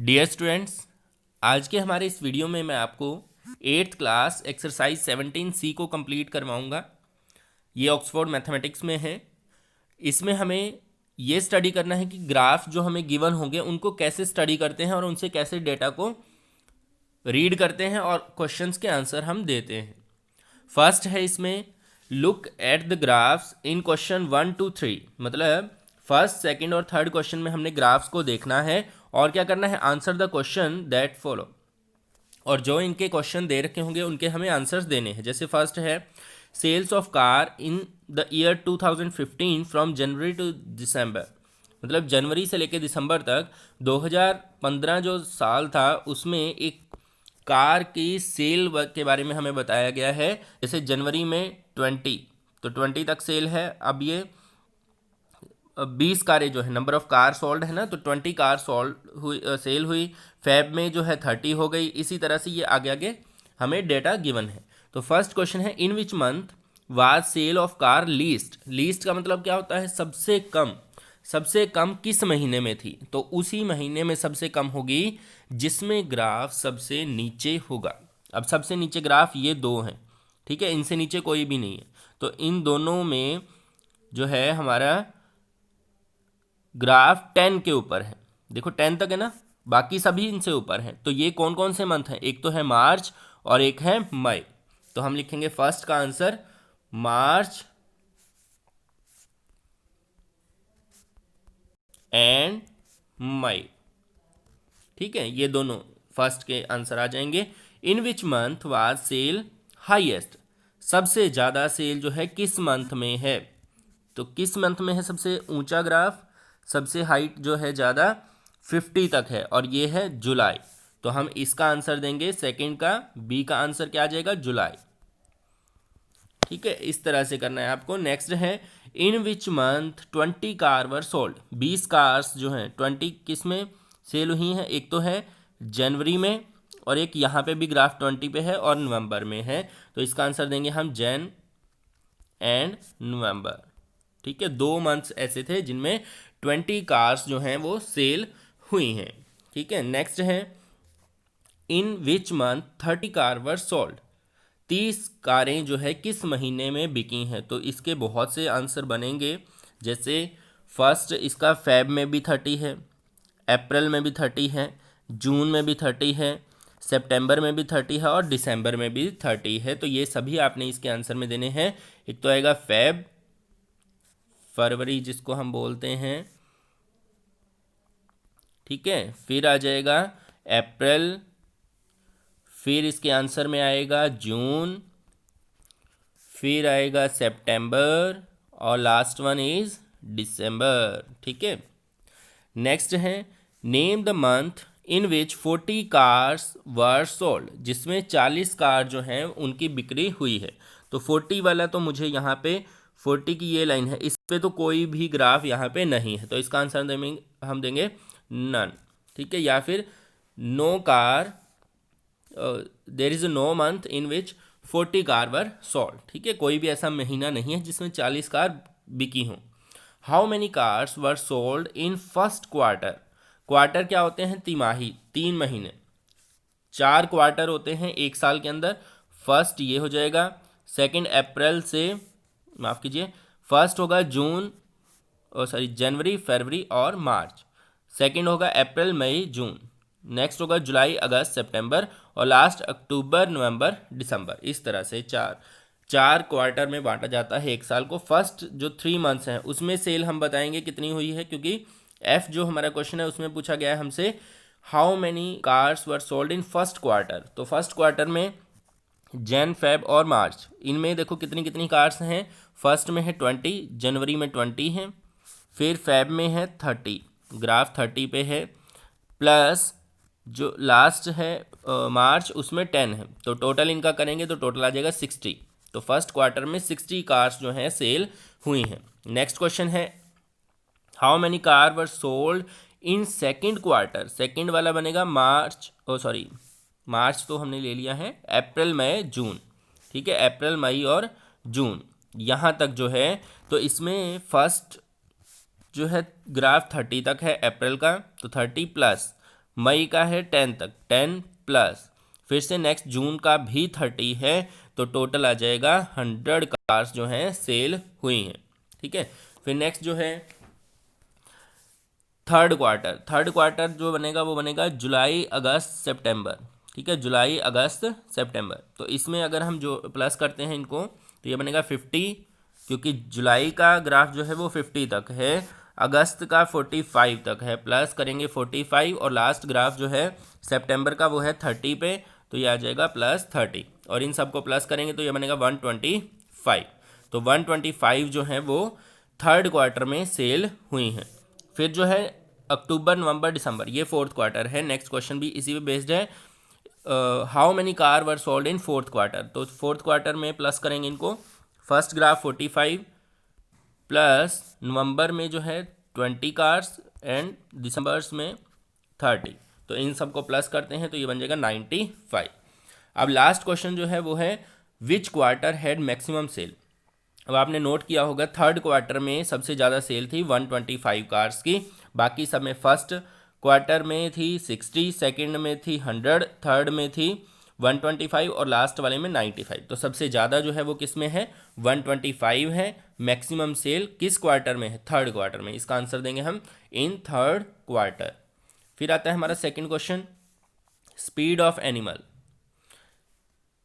Dear students, आज के हमारे इस वीडियो में मैं आपको 8th क्लास एक्सरसाइज 17C को कंप्लीट करवाऊंगा। ये ऑक्सफोर्ड मैथमेटिक्स में है। इसमें हमें ये स्टडी करना है कि ग्राफ जो हमें गिवन होंगे उनको कैसे स्टडी करते हैं और उनसे कैसे डेटा को रीड करते हैं और क्वेश्चंस के आंसर हम देते हैं। फर्स्ट है इसमें look at the graphs in question 1 to 3, मतलब फर्स्ट सेकंड और थर्ड क्वेश्चन में हमने ग्राफ्स को देखना है और क्या करना है, answer the question that follow. और जो इनके क्वेश्चन दे रखे होंगे उनके हमें आंसर्स देने हैं। जैसे फर्स्ट है sales of car in the year 2015 from January to December, मतलब जनवरी से लेकर दिसंबर तक 2015 जो साल था उसमें एक कार की सेल के बारे में हमें बताया गया है। जैसे जनवरी में 20, तो 20 तक सेल है। अब ये 20 कारें जो है, नंबर ऑफ कार सोल्ड है ना, तो 20 कार सोल्ड हुई, सेल हुई। फेब में जो है 30 हो गई। इसी तरह से ये आगे आगे हमें डेटा गिवन है। तो फर्स्ट क्वेश्चन है in which month was sale of car least. Least का मतलब क्या होता है, सबसे कम। सबसे कम किस महीने में थी, तो उसी महीने में सबसे कम होगी जिसमें ग्राफ सबसे नीचे होगा। अब सबसे नीचे ग्राफ ये दो हैं, ठीक है, इनसे नीचे कोई भी नहीं है। तो इन दोनों में जो है हमारा ग्राफ 10 के ऊपर है। देखो 10 तक है ना, बाकी सभी इनसे ऊपर हैं। तो ये कौन कौन से मंथ हैं, एक तो है मार्च और एक है मई। तो हम लिखेंगे फर्स्ट का आंसर मार्च एंड मई। ठीक है, ये दोनों फर्स्ट के आंसर आ जाएंगे। In which month was sale highest, सबसे ज़्यादा सेल जो है किस मंथ में है। तो किस मंथ में है सबसे ऊंचा ग्राफ, सबसे हाइट जो है ज़्यादा 50 तक है, और ये है जुलाई। तो हम इसका आंसर देंगे सेकंड का, बी का आंसर क्या आ जाएगा, जुलाई। ठीक है, इस तरह से करना है आपको। नेक्स्ट है in which month 20 car were sold, 20 cars जो हैं 20 किस में सेल हुई हैं, एक तो है जनवरी में और एक यहाँ पे भी ग्राफ 20 पे है और नवंबर में है। तो इसका आंसर देंगे हम जैन एंड नवंबर। ठीक है, 2 मंथ्स ऐसे थे जिनमें 20 कार्स जो हैं वो सेल हुई हैं। ठीक है, नेक्स्ट है in which month 30 car were sold, 30 कारें जो है किस महीने में बिकी हैं। तो इसके बहुत से आंसर बनेंगे। जैसे फर्स्ट इसका फेब में भी 30 है, अप्रैल में भी 30 है, जून में भी 30 है, सितंबर में भी 30 है और दिसंबर में भी 30 है। तो ये सभी आपने इसके आंसर में देने हैं। एक तो आएगा फेब, फरवरी जिसको हम बोलते हैं, ठीक है, फिर आ जाएगा अप्रैल, फिर इसके आंसर में आएगा जून, फिर आएगा सितंबर और लास्ट वन इज दिसंबर। ठीक है, नेक्स्ट है name the month in which 40 cars were sold, जिसमें 40 कार जो हैं उनकी बिक्री हुई है। तो 40 वाला तो मुझे यहाँ पे 40 की ये लाइन है, इस पे तो कोई भी ग्राफ यहाँ पे नहीं है, तो इसका आंसर हम देंगे नन। ठीक है, या फिर no car, there is no month in which 40 car were sold. ठीक है, कोई भी ऐसा महीना नहीं है जिसमें 40 कार बिकी हों। How many cars were sold in first quarter, quarter क्या होते हैं, तिमाही, 3 महीने। 4 क्वार्टर होते हैं एक साल के अंदर। फर्स्ट ये हो जाएगा, सेकंड अप्रैल से, माफ़ कीजिए, फर्स्ट होगा जून, सॉरी जनवरी, फरवरी और मार्च। सेकंड होगा अप्रैल, मई, जून। नेक्स्ट होगा जुलाई, अगस्त, सितंबर और लास्ट अक्टूबर, नवंबर, दिसंबर। इस तरह से चार क्वार्टर में बांटा जाता है एक साल को। फर्स्ट जो 3 मंथ्स हैं उसमें सेल हम बताएंगे कितनी हुई है, क्योंकि एफ जो हमारा क्वेश्चन है उसमें पूछा गया है हमसे how many cars were sold in first quarter. तो फर्स्ट क्वार्टर में जैन, फेब और मार्च, इनमें देखो कितनी कितनी कार्स हैं। फर्स्ट में है 20, जनवरी में 20 है, फिर फेब में है 30, ग्राफ 30 पे है, प्लस जो लास्ट है मार्च, उसमें 10 है। तो टोटल इनका करेंगे तो टोटल आ जाएगा 60। तो फर्स्ट क्वार्टर में 60 कार्स जो हैं सेल हुई हैं। नेक्स्ट क्वेश्चन है how many car were sold in second quarter. Second वाला बनेगा मार्च, सॉरी मार्च तो हमने ले लिया है, अप्रैल, मई, जून। ठीक है, अप्रैल, मई और जून यहाँ तक जो है। तो इसमें फर्स्ट जो है ग्राफ 30 तक है अप्रैल का, तो 30 प्लस मई का है 10 तक, 10 प्लस फिर से नेक्स्ट जून का भी 30 है, तो टोटल आ जाएगा 100 कार्स जो हैं सेल हुई हैं। ठीक है, फिर नेक्स्ट जो है थर्ड क्वार्टर जो बनेगा वो बनेगा जुलाई अगस्त सितंबर। ठीक है, जुलाई अगस्त सितंबर, तो इसमें अगर हम जो प्लस करते हैं इनको तो ये बनेगा 50, क्योंकि जुलाई का ग्राफ जो है वो 50 तक है, अगस्त का 45 तक है, प्लस करेंगे 45 और लास्ट ग्राफ जो है सितंबर का वो है 30 पे, तो ये आ जाएगा +30 और इन सबको प्लस करेंगे तो ये बनेगा 125। तो 125 जो है वो थर्ड क्वार्टर में सेल हुई हैं। फिर जो है अक्टूबर नवंबर दिसंबर, ये फोर्थ क्वार्टर है। नेक्स्ट क्वेश्चन भी इसी पे बेस्ड है। How many car were sold in fourth quarter, तो फोर्थ क्वार्टर में प्लस करेंगे इनको। फर्स्ट ग्राफ 45 प्लस नवंबर में जो है 20 कार्स एंड दिसंबर्स में 30, तो इन सबको प्लस करते हैं तो ये बन जाएगा 95। अब लास्ट क्वेश्चन जो है वो है विच क्वार्टर हैड मैक्सिमम सेल। अब आपने नोट किया होगा थर्ड क्वार्टर में सबसे ज़्यादा सेल थी 125 कार्स की, बाकी सब में फर्स्ट क्वार्टर में थी 60, सेकंड में थी 100, थर्ड में थी 125 और लास्ट वाले में 95। तो सबसे ज़्यादा जो है वो किस में है, 125 है। मैक्सिमम सेल किस क्वार्टर में है, थर्ड क्वार्टर में। इसका आंसर देंगे हम इन थर्ड क्वार्टर। फिर आता है हमारा second question, speed of animal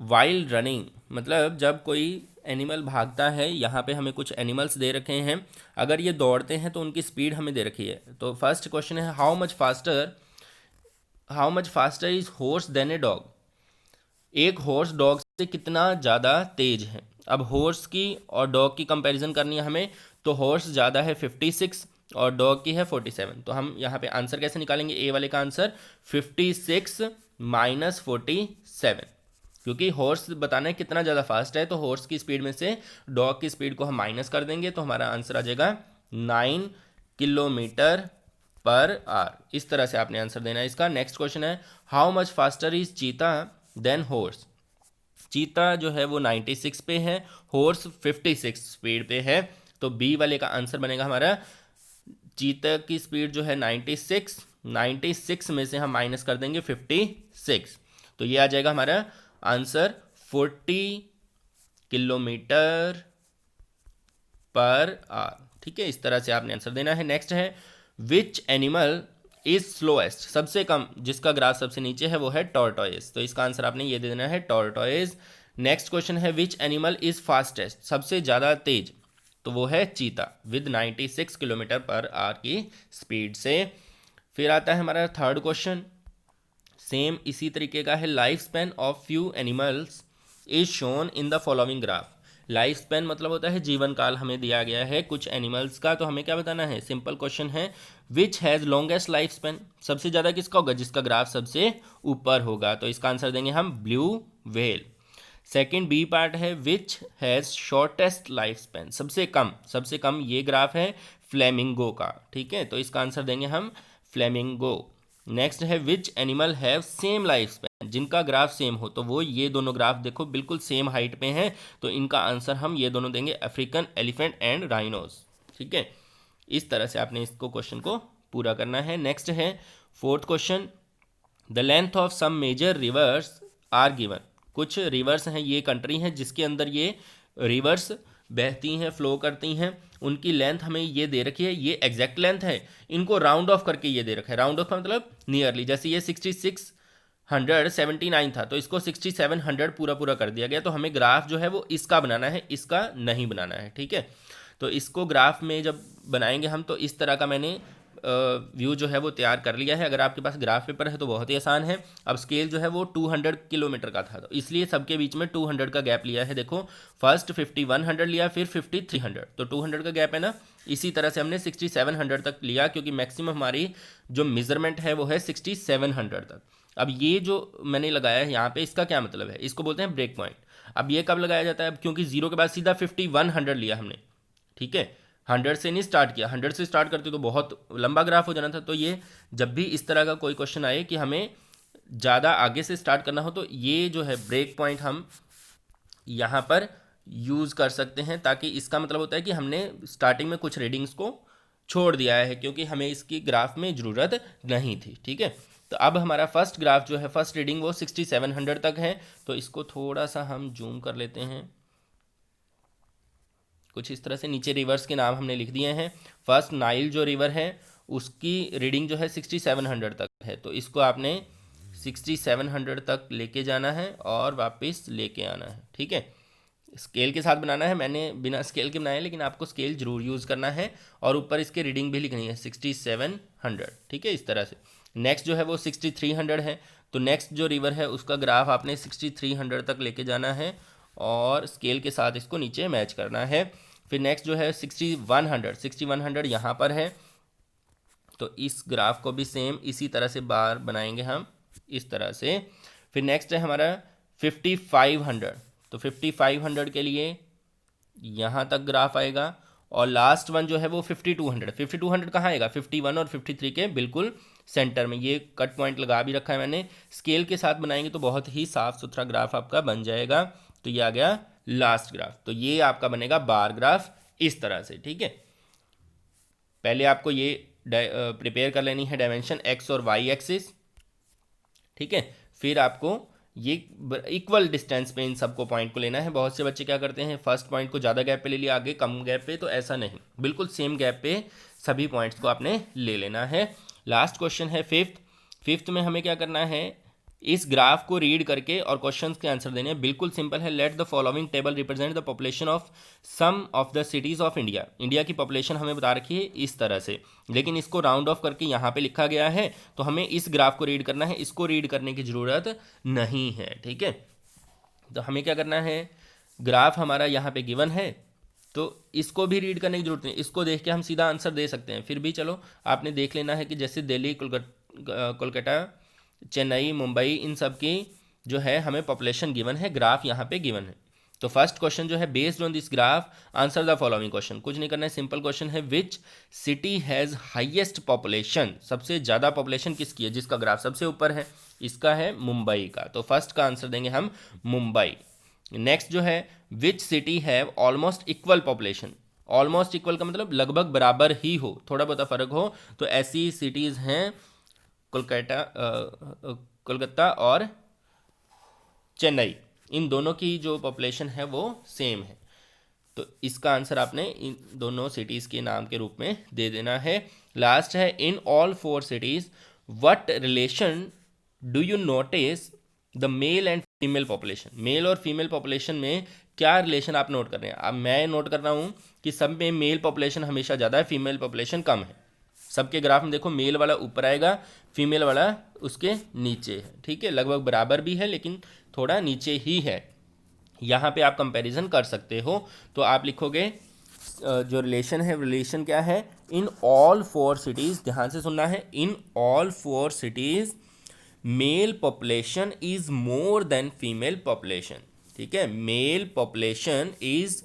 while running, मतलब जब कोई एनिमल भागता है, यहाँ पे हमें कुछ एनिमल्स दे रखे हैं, अगर ये दौड़ते हैं तो उनकी स्पीड हमें दे रखी है। तो फर्स्ट क्वेश्चन है how much faster is horse than a dog. एक हॉर्स डॉग से कितना ज़्यादा तेज है। अब हॉर्स की और डॉग की कंपैरिजन करनी है हमें, तो हॉर्स ज़्यादा है 56 और डॉग की है 47। तो हम यहाँ पे आंसर कैसे निकालेंगे, ए वाले का आंसर 56 - 47, क्योंकि हॉर्स बताना है कितना ज़्यादा फास्ट है, तो हॉर्स की स्पीड में से डॉग की स्पीड को हम माइनस कर देंगे, तो हमारा आंसर आ जाएगा 9 किलोमीटर पर आवर। इस तरह से आपने आंसर देना है इसका। नेक्स्ट क्वेश्चन है हाउ मच फास्टर इज चीता देन हॉर्स। चीता जो है वो 96 पे है, हॉर्स 56 स्पीड पे है, तो बी वाले का आंसर बनेगा हमारा चीता की स्पीड जो है 96 में से हम माइनस कर देंगे 56, तो ये आ जाएगा हमारा आंसर 40 किलोमीटर पर आवर। ठीक है, इस तरह से आपने आंसर देना है। नेक्स्ट है विच एनिमल इज स्लोएस्ट, सबसे कम जिसका ग्राफ सबसे नीचे है वो है टॉर्टोइज, तो इसका आंसर आपने ये दे देना है टॉर्टोइज। नेक्स्ट क्वेश्चन है विच एनिमल इज फास्टेस्ट, सबसे ज़्यादा तेज, तो वो है चीता विद 96 किलोमीटर पर आवर की स्पीड से। फिर आता है हमारा थर्ड क्वेश्चन, सेम इसी तरीके का है, life span of few animals is shown in the following graph. Life span मतलब होता है जीवन काल हमें दिया गया है कुछ एनिमल्स का, तो हमें क्या बताना है, सिंपल क्वेश्चन है which has longest life span, सबसे ज़्यादा किसका होगा, जिसका ग्राफ सबसे ऊपर होगा, तो इसका आंसर देंगे हम blue whale. Second B part है which has shortest life span, सबसे कम ये ग्राफ है फ्लेमिंगो का। ठीक है, तो इसका आंसर देंगे हम फ्लेमिंगो। नेक्स्ट है which animal have same life span, जिनका ग्राफ सेम हो, तो वो ये दोनों ग्राफ देखो बिल्कुल सेम हाइट पे हैं, तो इनका आंसर हम ये दोनों देंगे अफ्रीकन एलिफेंट एंड राइनोस। ठीक है, इस तरह से आपने इसको क्वेश्चन को पूरा करना है। नेक्स्ट है fourth question, the length of some major rivers are given. कुछ रिवर्स हैं, ये कंट्री हैं जिसके अंदर ये रिवर्स बहती हैं, फ्लो करती हैं, उनकी लेंथ हमें ये दे रखी है, ये एग्जैक्ट लेंथ है, इनको राउंड ऑफ करके ये दे रखा है। राउंड ऑफ का मतलब नियरली, जैसे ये 6679 था तो इसको 6700 पूरा कर दिया गया, तो हमें ग्राफ जो है वो इसका बनाना है, इसका नहीं बनाना है। ठीक है, तो इसको ग्राफ में जब बनाएंगे हम तो इस तरह का मैंने व्यू जो है वो तैयार कर लिया है। अगर आपके पास ग्राफ पेपर है तो बहुत ही आसान है। अब स्केल जो है वो 200 किलोमीटर का था, तो इसलिए सबके बीच में 200 का गैप लिया है। देखो फर्स्ट 5100 लिया, फिर 5300, तो 200 का गैप है ना। इसी तरह से हमने 6700 तक लिया, क्योंकि मैक्सिमम हमारी जो मेजरमेंट है वो है 6700 तक। अब ये जो मैंने लगाया है यहाँ पे, इसका क्या मतलब है, इसको बोलते हैं ब्रेक पॉइंट। अब ये कब लगाया जाता है, अब क्योंकि जीरो के बाद सीधा 5100 लिया हमने, ठीक है, 100 से नहीं स्टार्ट किया, 100 से स्टार्ट करते तो बहुत लंबा ग्राफ हो जाना था। तो ये जब भी इस तरह का कोई क्वेश्चन आए कि हमें ज़्यादा आगे से स्टार्ट करना हो, तो ये जो है ब्रेक पॉइंट हम यहाँ पर यूज़ कर सकते हैं, ताकि इसका मतलब होता है कि हमने स्टार्टिंग में कुछ रीडिंग्स को छोड़ दिया है, क्योंकि हमें इसकी ग्राफ में ज़रूरत नहीं थी। ठीक है, तो अब हमारा फर्स्ट ग्राफ जो है, फर्स्ट रीडिंग वो 6700 तक है। तो इसको थोड़ा सा हम जूम कर लेते हैं, कुछ इस तरह से। नीचे रिवर्स के नाम हमने लिख दिए हैं। फर्स्ट नाइल जो रिवर है उसकी रीडिंग जो है 6700 तक है, तो इसको आपने 6700 तक लेके जाना है और वापस लेके आना है। ठीक है, स्केल के साथ बनाना है, मैंने बिना स्केल के बनाया, लेकिन आपको स्केल जरूर यूज़ करना है और ऊपर इसके रीडिंग भी लिखनी है 6700। ठीक है, इस तरह से। नेक्स्ट जो है वो 6300 है, तो नेक्स्ट जो रिवर है उसका ग्राफ आपने 6300 तक लेके जाना है और स्केल के साथ इसको नीचे मैच करना है। फिर नेक्स्ट जो है 6100 यहाँ पर है, तो इस ग्राफ को भी सेम इसी तरह से बार बनाएंगे हम, इस तरह से। फिर नेक्स्ट है हमारा 5500, तो 5500 के लिए यहाँ तक ग्राफ आएगा। और लास्ट वन जो है वो 5200 कहाँ आएगा, 51 और 53 के बिल्कुल सेंटर में। ये कट पॉइंट लगा भी रखा है मैंने। स्केल के साथ बनाएंगे तो बहुत ही साफ सुथरा ग्राफ आपका बन जाएगा। तो ये आ गया लास्ट ग्राफ। तो ये आपका बनेगा बार ग्राफ इस तरह से। ठीक है, पहले आपको ये प्रिपेयर कर लेनी है डायमेंशन एक्स और वाई एक्सिस। ठीक है, फिर आपको ये इक्वल डिस्टेंस पे इन सबको पॉइंट को लेना है। बहुत से बच्चे क्या करते हैं, फर्स्ट पॉइंट को ज़्यादा गैप पे ले लिया, आगे कम गैप पे, तो ऐसा नहीं, बिल्कुल सेम गैप पे सभी पॉइंट्स को आपने ले लेना है। लास्ट क्वेश्चन है फिफ्थ में हमें क्या करना है, इस ग्राफ को रीड करके और क्वेश्चंस के आंसर देने हैं। बिल्कुल सिंपल है। Let the following table represent the population of some of the cities of India. India की पॉपुलेशन हमें बता रखी है इस तरह से, लेकिन इसको राउंड ऑफ करके यहाँ पे लिखा गया है, तो हमें इस ग्राफ को रीड करना है, इसको रीड करने की ज़रूरत नहीं है। ठीक है, तो हमें क्या करना है, ग्राफ हमारा यहाँ पे गिवन है, तो इसको भी रीड करने की जरूरत नहीं, इसको देख के हम सीधा आंसर दे सकते हैं। फिर भी चलो आपने देख लेना है कि जैसे दिल्ली, कोलकाता, चेन्नई, मुंबई, इन सब की जो है हमें पॉपुलेशन गिवन है, ग्राफ यहाँ पे गिवन है। तो फर्स्ट क्वेश्चन जो है, based on this graph answer the following question. कुछ नहीं करना है, सिंपल क्वेश्चन है, which city has highest population. सबसे ज़्यादा पॉपुलेशन किसकी है, जिसका ग्राफ सबसे ऊपर है, इसका है मुंबई का। तो फर्स्ट का आंसर देंगे हम मुंबई। नेक्स्ट जो है, which city have almost equal population. Almost equal का मतलब लगभग बराबर ही हो, थोड़ा बहुत फ़र्क हो, तो ऐसी सिटीज़ हैं कोलकाता और चेन्नई, इन दोनों की जो पॉपुलेशन है वो सेम है। तो इसका आंसर आपने इन दोनों सिटीज़ के नाम के रूप में दे देना है। लास्ट है, in all 4 cities what relation do you notice the male and female population. Male और फीमेल पॉपुलेशन में क्या रिलेशन आप नोट कर रहे हैं। अब मैं नोट कर रहा हूँ कि सब में मेल पॉपुलेशन हमेशा ज़्यादा है, फीमेल पॉपुलेशन कम है। सबके ग्राफ में देखो, मेल वाला ऊपर आएगा, फीमेल वाला उसके नीचे है। ठीक है, लगभग बराबर भी है लेकिन थोड़ा नीचे ही है। यहाँ पे आप कंपैरिजन कर सकते हो। तो आप लिखोगे जो रिलेशन है, रिलेशन क्या है, इन ऑल 4 सिटीज़, ध्यान से सुनना है, in all 4 cities mail population is more than female population. ठीक है, mail population is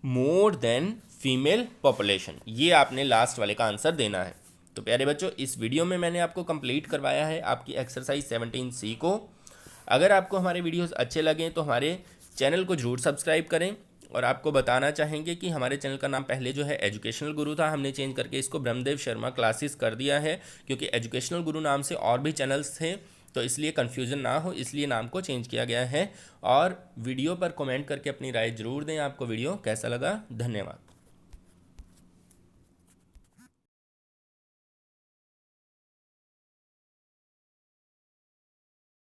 more than female population, ये आपने लास्ट वाले का आंसर देना है। तो प्यारे बच्चों, इस वीडियो में मैंने आपको कंप्लीट करवाया है आपकी एक्सरसाइज 17C को। अगर आपको हमारे वीडियोस अच्छे लगें तो हमारे चैनल को जरूर सब्सक्राइब करें। और आपको बताना चाहेंगे कि हमारे चैनल का नाम पहले जो है एजुकेशनल गुरु था, हमने चेंज करके इसको ब्रह्मदेव शर्मा क्लासेस कर दिया है, क्योंकि एजुकेशनल गुरु नाम से और भी चैनल्स थे, तो इसलिए कन्फ्यूज़न ना हो, इसलिए नाम को चेंज किया गया है। और वीडियो पर कमेंट करके अपनी राय जरूर दें, आपको वीडियो कैसा लगा। धन्यवाद।